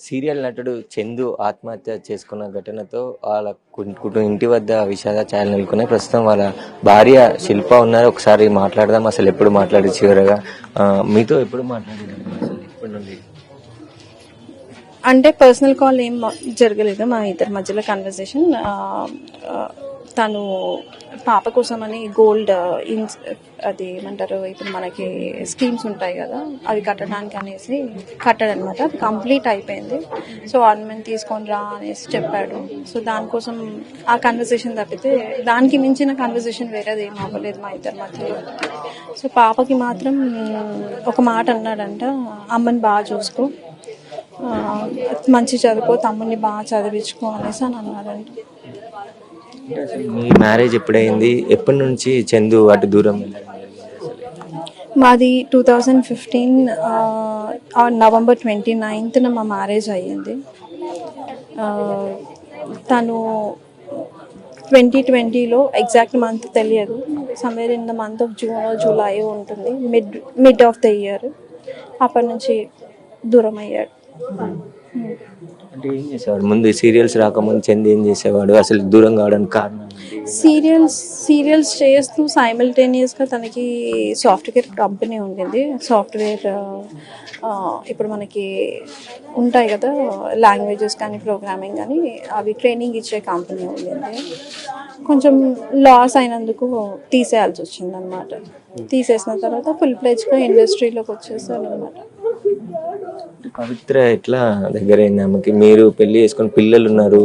Serial నటుడు చందు ఆత్మహత్య చేసుకున్న ఘటనతో వాళ్ళ ఇంటి వద్ద విషాద ఛాయలు నెలకొన్నాయి. ప్రస్తుతం వాళ్ళ భార్య శిల్ప ఉన్నారు. ఒకసారి మాట్లాడదాం. అసలు ఎప్పుడు మాట్లాడి చివరగా మీతో ఎప్పుడు మాట్లాడారు అసలు ఇప్పటి నుండి? అంటే పర్సనల్ కాల్ ఏం జరగలేదు మా ఇద్దరి మధ్యలో కన్వర్సేషన్. తను పాప కోసమని గోల్డ్ అది ఏమంటారు, ఇప్పుడు మనకి స్కీమ్స్ ఉంటాయి కదా, అవి కట్టడానికి అనేసి కట్టాడనమాట. అది కంప్లీట్ అయిపోయింది. సో ఆర్నమెంట్ తీసుకొని రా అనేసి చెప్పాడు. సో దానికోసం ఆ కన్వర్సేషన్ తప్పితే దానికి మించిన కన్వర్సేషన్ వేరేది ఏం అవ్వలేదు మా ఇద్దరి మధ్యలో. సో పాపకి మాత్రం ఒక మాట అన్నాడంట, అమ్మని బాగా చూసుకో, మంచి చదువుకో, తమ్ముడిని బాగా చదివించుకో అనేసి అని అన్నాడంట. మీ మ్యారేజ్ ఎప్పుడైంది? ఎప్పటి నుంచి చందు అటు దూరం? మాది 2015 నవంబర్ 29న మా మ్యారేజ్ అయ్యింది. తను 2020లో ఎగ్జాక్ట్ మంత్ తెలియదు, somewhere in the month of June July ఉంటుంది, మిడ్ ఆఫ్ ద ఇయర్. అప్పటి నుంచి దూరం అయ్యాడు. అంటే ఏం చేసేవాడు ముందు? సీరియల్స్ రాకముందు చందు ఏం చేసేవాడు? అసలు దూరం కావడానికి కారణం? సీరియల్స్ చేస్తూ సైమల్టేనియస్గా తనకి సాఫ్ట్వేర్ కంపెనీ ఉండింది. సాఫ్ట్వేర్ ఇప్పుడు మనకి ఉంటాయి కదా, లాంగ్వేజెస్ కానీ ప్రోగ్రామింగ్ కానీ అవి ట్రైనింగ్ ఇచ్చే కంపెనీ ఉండింది. కొంచెం లాస్ అయినందుకు తీసేయాల్సి వచ్చింది అనమాట. తీసేసిన తర్వాత ఫుల్ ప్లెజ్గా ఇండస్ట్రీలోకి వచ్చేసాడు అనమాట. పవిత్ర ఎట్లా దగ్గరైంది ఆమెకి? మీరు పెళ్లి చేసుకుని పిల్లలు ఉన్నారు,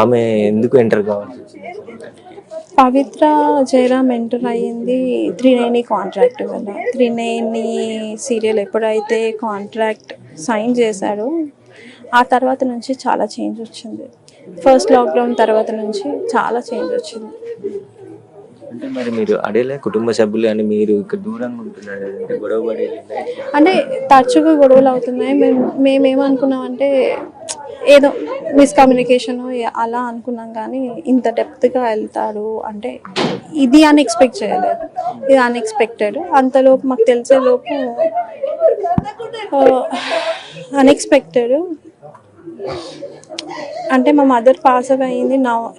ఆమె ఎందుకు ఎంటర్ కావాల్సి వచ్చింది? పవిత్ర జయరామ్ ఎంటర్ అయ్యింది త్రినేని కాంట్రాక్ట్ వల్ల. త్రినేని సీరియల్ ఎప్పుడైతే కాంట్రాక్ట్ సైన్ చేశాడో ఆ తర్వాత నుంచి చాలా చేంజ్ వచ్చింది. ఫస్ట్ లాక్డౌన్ తర్వాత నుంచి చాలా చేంజ్ వచ్చింది. అంటే మరి మీరు అడేలే కుటుంబ సభ్యులు అని మీరు ఇక్కడ దూరంగా ఉంటున్నారు, గొడవ పడేది అంటే తరచుగా గొడవలు అవుతున్నాయి. మేమేమనుకున్నామంటే ఏదో మిస్కమ్యూనికేషన్ అలా అనుకున్నాం, కానీ ఇంత డెప్త్గా వెళ్తాడు అంటే ఇది అన్ఎక్స్పెక్ట్ చేయలేదు. ఇది అన్ఎక్స్పెక్టెడ్. అంతలోపు మాకు తెలిసేలోపు అన్ఎక్స్పెక్టెడ్ అంటే మా మదర్ పాస్ అయింది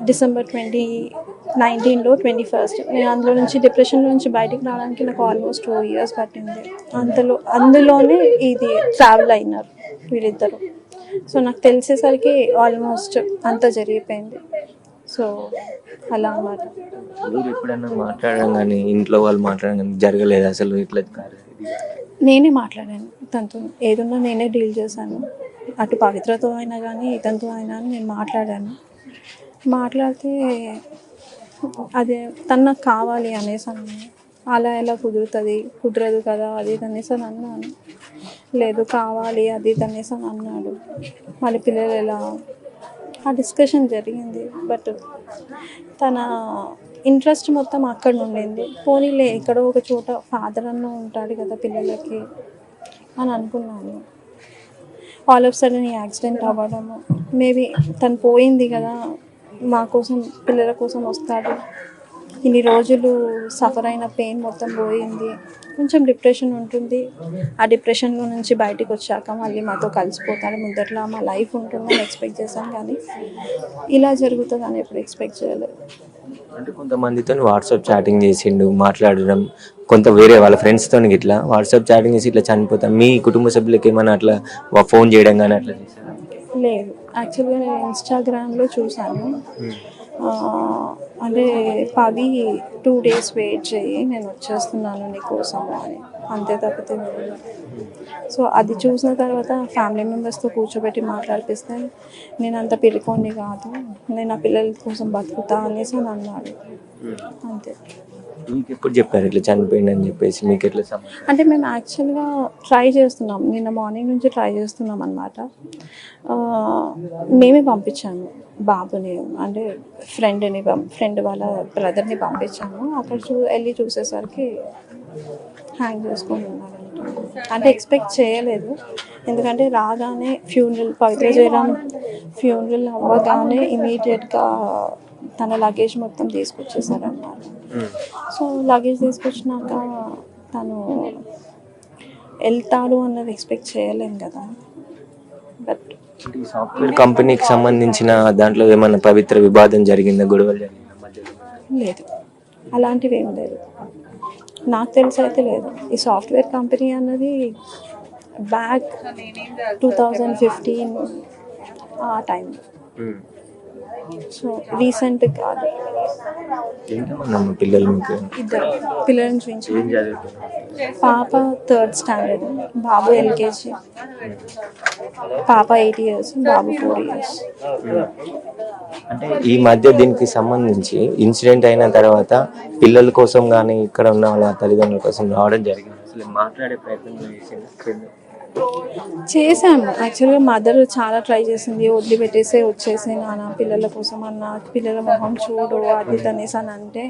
డిసెంబర్ 2019లో 21st. నేను అందులో నుంచి డిప్రెషన్లో నుంచి బయటికి రావడానికి నాకు ఆల్మోస్ట్ 2 years పట్టింది. అందులోనే ఇది ట్రావెల్ అయినారు వీళ్ళిద్దరు. సో నాకు తెలిసేసరికి ఆల్మోస్ట్ అంతా జరిగిపోయింది. సో అలా అన్నమాట. ఎప్పుడైనా మాట్లాడడం కానీ ఇంట్లో వాళ్ళు మాట్లాడడం కానీ జరగలేదు అసలు? ఇట్లా నేనే మాట్లాడాను తనతో, ఏదున్నా నేనే డీల్ చేశాను. అటు పవిత్రతో అయినా కానీ ఇతనితో అయినా నేను మాట్లాడాను. మాట్లాడితే అదే తను నాకు కావాలి అనేసి అన్నాను. అలా ఎలా కుదురుతుంది, కుదరదు కదా అది అనేసి అని అన్నాను. లేదు కావాలి అది అనేసి అని అన్నాడు. మళ్ళీ పిల్లలు ఎలా, ఆ డిస్కషన్ జరిగింది. బట్ తన ఇంట్రెస్ట్ మొత్తం అక్కడ ఉండింది. పోనీలే ఎక్కడో ఒక చోట ఫాదర్ అన్న ఉంటాడు కదా పిల్లలకి అని అనుకున్నాను. ఆల్ ఆఫ్ సడన్ ఈ యాక్సిడెంట్ అవ్వడము, మేబీ తను పోయింది కదా మా కోసం, పిల్లల కోసం వస్తాడు, ఇన్ని రోజులు సఫర్ అయిన పెయిన్ మొత్తం పోయింది. కొంచెం డిప్రెషన్ ఉంటుంది, ఆ డిప్రెషన్లో నుంచి బయటకు వచ్చాక మళ్ళీ మాతో కలిసిపోతాడు, ముందట్లా మా లైఫ్ ఉంటుందని ఎక్స్పెక్ట్ చేశాను, కానీ ఇలా జరుగుతుందని ఎప్పుడు ఎక్స్పెక్ట్ చేయలేదు. అంటే కొంతమందితో వాట్సాప్ చాటింగ్ చేసిండు, మాట్లాడడం, కొంత వేరే వాళ్ళ ఫ్రెండ్స్తో ఇట్లా వాట్సాప్ చాటింగ్ చేసి ఇట్లా చనిపోతాం. మీ కుటుంబ సభ్యులకి ఏమైనా అట్లా ఫోన్ చేయడం కానీ అట్లా చేశారా? లేదు, యాక్చువల్గా నేను ఇన్స్టాగ్రామ్లో చూశాను. అంటే పవి 2 days వెయిట్ చేయి, నేను వచ్చేస్తున్నాను నీకోసము అని, అంతే తప్పితే. సో అది చూసిన తర్వాత ఫ్యామిలీ మెంబర్స్తో కూర్చోబెట్టి మాట్లాడిపిస్తే నేను అంత పిలుకోండి కాదు, నేను ఆ పిల్లల కోసం బతుకుతా అనేసి అని అన్నాడు. అంతే. మీకు ఎప్పుడు చెప్పారు ఇట్లా చనిపోయింది అని చెప్పేసి? మీకు ఎట్లా అంటే మేము యాక్చువల్గా ట్రై చేస్తున్నాం, నిన్న మార్నింగ్ నుంచి ట్రై చేస్తున్నాం అన్నమాట. మేమే పంపించాము బాబుని, అంటే ఫ్రెండ్ వాళ్ళ బ్రదర్ని పంపించాము. అక్కడ వెళ్ళి చూసేసరికి హ్యాంగ్ చేసుకొని ఉన్నారంట. అంటే ఎక్స్పెక్ట్ చేయలేదు, ఎందుకంటే రాగానే పవిత్ర జయరామ్ ఫ్యూనరల్ అవ్వగానే ఇమీడియట్గా తన లగేజ్ మొత్తం తీసుకొచ్చేసారన్నమాట. సో లగేజ్ తీసుకొచ్చినాక తను వెళ్తాడు అన్నది ఎక్స్పెక్ట్ చేయలేం కదా. బట్ ఈ సాఫ్ట్వేర్ కంపెనీకి సంబంధించిన దాంట్లో ఏమన్నా పవిత్ర వివాదం జరిగిందా, గొడవలు జరిగిందా మధ్యలో? లేదు, అలాంటివి ఏం లేదు, నాకు తెలిసి అయితే లేదు. ఈ సాఫ్ట్వేర్ కంపెనీ అన్నది బ్యాక్ 2015 ఆ టైంలో, సో రీసెంట్ కాదు. ఎంతమంది పిల్లలు మీకు? ఇద్దరు పిల్లలను చూపించి, ఏం చదువుతున్నారు? పాప 3rd స్టాండర్డ్, బాబు ఎల్కేజీ. పాప 8 years, బాబు 4 years. అంటే ఈ మధ్య దీనికి సంబంధించి ఇన్సిడెంట్ అయిన తర్వాత పిల్లల కోసం కానీ ఇక్కడ ఉన్న వాళ్ళ తల్లిదండ్రుల కోసం రావడం జరిగింది. అసలు మాట్లాడే ప్రయత్నం చేశాము. యాక్చువల్గా మదర్ చాలా ట్రై చేసింది, వదిలిపెట్టేసే వచ్చేసి నాన్న పిల్లల కోసం అన్న, పిల్లల మొహం చూడు అది తనేసి అని అంటే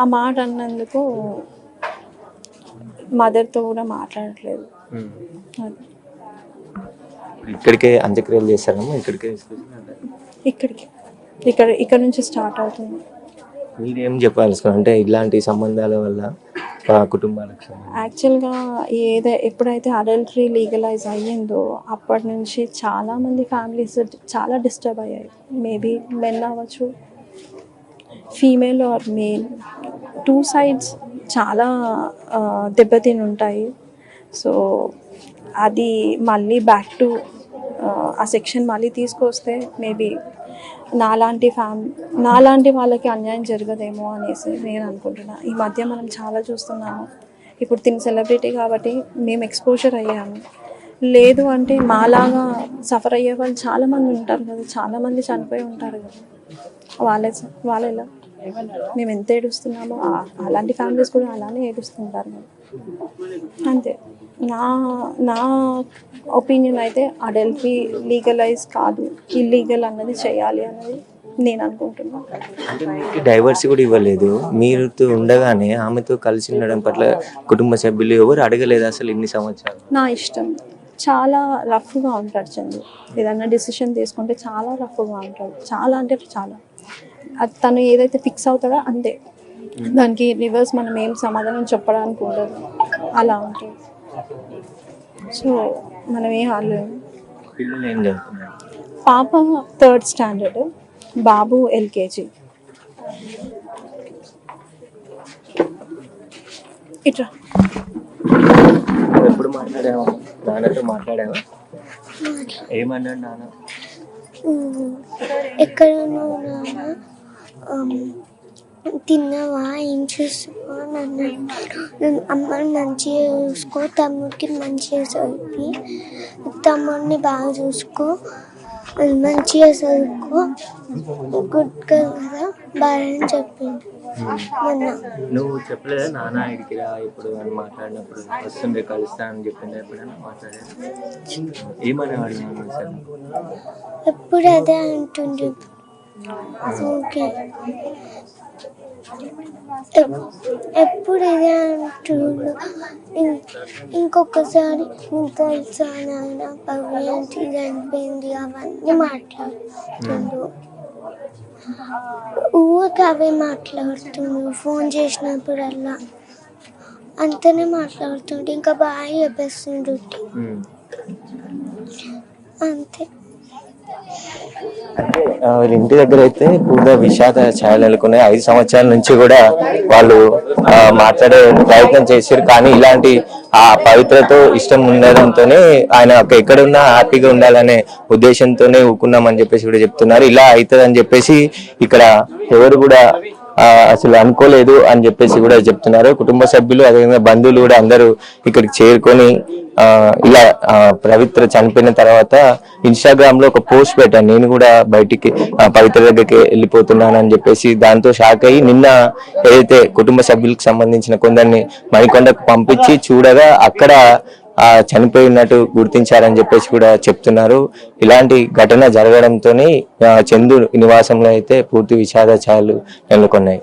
ఆ మాట అన్నందుకు మదర్తో కూడా మాట్లాడట్లేదు. అది ఇక్కడికే అంత్యక్రియలు చేస్తారమ్మా? ఇక్కడ నుంచి స్టార్ట్ అవుతుంది. మీరేం చెప్పాల్సుకున్నారు అంటే ఇలాంటి సంబంధాల వల్ల కుటుంబాలకు? యాక్చువల్గా ఎప్పుడైతే అడల్టరీ లీగలైజ్ అయ్యిందో అప్పటి నుంచి చాలామంది ఫ్యామిలీస్ చాలా డిస్టర్బ్ అయ్యాయి. మేబీ మెన్ అవ్వచ్చు, ఫీమేల్ ఆర్ మేల్, 2 sides చాలా దెబ్బతిని ఉంటాయి. సో అది మళ్ళీ బ్యాక్ టు ఆ సెక్షన్ మళ్ళీ తీసుకొస్తే మేబీ నాలాంటి వాళ్ళకి అన్యాయం జరగదేమో అనేసి నేను అనుకుంటున్నాను. ఈ మధ్య మనం చాలా చూస్తున్నాము. ఇప్పుడు తిని సెలబ్రిటీ కాబట్టి మేము ఎక్స్పోజర్ అయ్యాము. లేదు అంటే మాలాగా సఫర్ అయ్యే వాళ్ళు చాలామంది ఉంటారు కదా, చాలామంది చనిపోయి ఉంటారు కదా, వాళ్ళెలా మేము ఎంత ఏడుస్తున్నామో అలాంటి ఫ్యామిలీస్ కూడా అలానే ఏడుస్తుంటారు కదా. అంతే. నా ఒపీనియన్ అయితే అడల్టరీ లీగలైజ్ కాదు, ఇల్లీగల్ అన్నది చేయాలి అన్నది నేను అనుకుంటున్నాను. అంటే మీకు డైవర్స్ కూడా ఇవ్వలేదు, మీరుతో ఉండగానే ఆమెతో కలిసి ఉండడం పట్ల కుటుంబ సభ్యులు ఎవరు అడగలేదు అసలు ఇన్ని సంవత్సరాలు? నా ఇష్టం. చాలా రఫ్గా ఉంటాడు చందు, ఏదన్నా డిసిషన్ తీసుకుంటే చాలా రఫ్గా ఉంటాడు, చాలా అంటే చాలా. అది తను ఏదైతే ఫిక్స్ అవుతాడో అంతే, దానికి రివర్స్ మనం ఏం సమాధానం చెప్పడానికి ఉండదు, అలా ఉంటుంది. సో మనం ఏం అనలేము. పిల్లలు ఏం చదువుతున్నారు? పాప 3rd స్టాండర్డ్, బాబు ఎల్కేజీ. ఇట్లా ఎప్పుడు మాట్లాడావా నాన్నతో? మాట్లాడావా? ఏమన్నాడు నాన్న? ఎక్కడ ఉన్నావు నాన్న, తిన్నావా, ఏం చూసుకో అని అన్నాడు. అమ్మని మంచిగా చూసుకో, తమ్ముడికి మంచిగా చదివి, తమ్ముడిని బాగా చూసుకో, మంచిగా చదువుకో, గుడ్ కదా బాగా అని చెప్పింది మొన్న. నువ్వు చెప్పలేదా నాన్న ఇడికి రా ఇప్పుడు అని మాట్లాడినప్పుడు? వస్తుండే కలుస్తా అని చెప్పింది ఎప్పుడైనా మాట్లాడాను? ఏమనేవాడు నాన్న సార్? ఎప్పుడు అదే అంటుండే. ఓకే, ఎప్పుడు ఇదే అంటుండు. ఇంకొకసారి తెలుసా నాయన భవ్యాంటి చనిపోయింది అవన్నీ మాట్లాడుతుండు, ఊరికి అవే మాట్లాడుతుండు. ఫోన్ చేసినప్పుడల్లా అంతనే మాట్లాడుతుండు, ఇంకా బాగా చెప్పేస్తుండు అంతే. అంటే వీళ్ళ ఇంటి దగ్గర అయితే పూర్వ విషాద ఛాయలు నెలకొన్నాయి. 5 సంవత్సరాల నుంచి కూడా వాళ్ళు మాట్లాడే ప్రయత్నం చేశారు, కానీ ఇలాంటి ఆ పవిత్రతో ఇష్టం ఉండడంతోనే ఆయన ఎక్కడున్నా హ్యాపీగా ఉండాలనే ఉద్దేశంతోనే ఊకున్నామని చెప్పేసి కూడా చెప్తున్నారు. ఇలా అవుతుందని చెప్పేసి ఇక్కడ ఎవరు కూడా అసలు అనుకోలేదు అని చెప్పేసి కూడా చెప్తున్నారు. కుటుంబ సభ్యులు అదేవిధంగా బంధువులు కూడా అందరూ ఇక్కడికి చేరుకొని ఇలా పవిత్ర చనిపోయిన తర్వాత ఇన్స్టాగ్రామ్ లో ఒక పోస్ట్ పెట్టాను, నేను కూడా బయటికి పవిత్ర దగ్గరికి వెళ్ళిపోతున్నాను అని చెప్పేసి. దాంతో షాక్ అయ్యి నిన్న ఏదైతే కుటుంబ సభ్యులకు సంబంధించిన కొందరిని మణికొండకు పంపించి చూడగా అక్కడ చనిపోయినట్టు గుర్తించారని చెప్పేసి కూడా చెప్తున్నారు. ఇలాంటి ఘటన జరగడంతోనే చందు నివాసంలో అయితే పూర్తి విషాద ఛాయలు నెలకొన్నాయి.